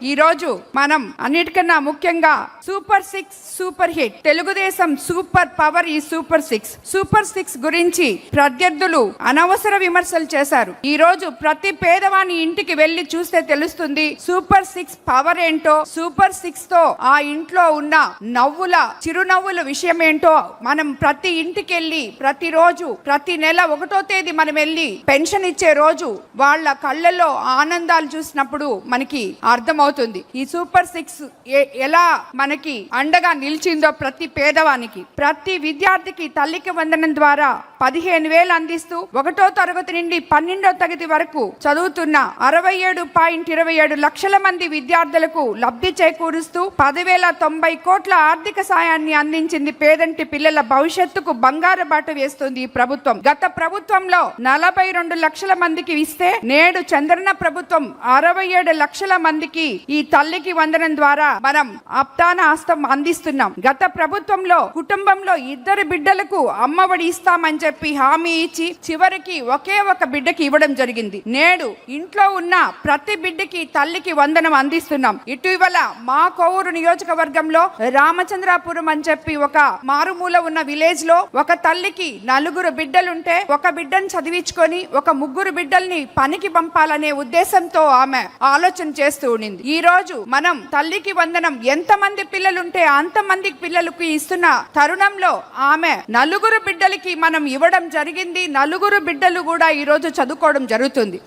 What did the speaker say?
ఈ రోజు మనం అన్నిటికన్నా ముఖ్యంగా super 6 super hit Telugu Desam super power ఈ సూపర్ సిక్స్ గురించి ప్రత్యర్థులు అనవసర విమర్శలు చేశారు. ఈ రోజు ప్రతి పేదవాని ఇంటికి వెళ్లి చూస్తే తెలుస్తుంది సూపర్ 6 పవర్ ఏంటో, సూపర్ 6 తో ఆ ఇంట్లో ఉన్న చిరునవ్వుల విషయం ఏంటో మనం ప్రతి ఇంటికి వెళ్ళి ప్రతిరోజు ప్రతి నెల 1వ తేదీ మనం వెళ్ళి పెన్షన్ ఇచ్చే రోజు వాళ్ళ కళ్ళల్లో ఆనందాలు చూసినప్పుడు మనకి అర్థమవుతుంది ఈ సూపర్ 6 ఎలా మనకి అండగా నిలిచిందో. ప్రతి పేదవానికి, ప్రతి విద్యార్థికి తల్లికి వందనం ద్వారా 15,000 అందిస్తూ 1వ తరగతి నుండి 12వ తరగతి వరకు చదువుతున్న 67.27 లక్షల మంది విద్యార్థులకు లబ్ధి చేకూరుస్తూ 10,090 కోట్ల ఆర్థిక సాయాన్ని అందించింది. పేదంటి పిల్లల భవిష్యత్తుకు బంగారు బాట వేస్తుంది ఈ ప్రభుత్వం. గత ప్రభుత్వంలో 42 లక్షల మందికి ఇస్తే నేడు చంద్రన్న ప్రభుత్వం 67 లక్షల మందికి ఈ తల్లికి వందనం ద్వారా మనం అప్తాన హస్తం అందిస్తున్నాం. గత ప్రభుత్వంలో కుటుంబంలో 2 బిడ్డలకు అమ్మఒడి ఇస్తామని చెప్పి హామీ ఇచ్చి చివరికి ఒకే ఒక బిడ్డకి ఇవ్వడం జరిగింది. నేడు ఇంట్లో ఉన్న ప్రతి బిడ్డకి తల్లికి వందనం అందిస్తున్నాం. ఇటీవల మా కోవూరు నియోజకవర్గంలో రామచంద్రాపురం అని చెప్పి ఒక మారుమూల ఉన్న విలేజ్ లో ఒక తల్లికి 4 బిడ్డలుంటే ఒక బిడ్డను చదివించుకొని ఒక 3 బిడ్డల్ని పనికి పంపాలనే ఉద్దేశంతో ఆమె ఆలోచన చేస్తూ ఉండింది. ఈ రోజు మనం తల్లికి వందనం ఎంతమంది పిల్లలుంటే అంతమంది పిల్లలకు ఇస్తున్న తరుణంలో ఆమె 4 బిడ్డలకి మనం ఇవ్వడం జరిగింది. 4 బిడ్డలు కూడా ఈ రోజు చదువుకోవడం జరుగుతుంది.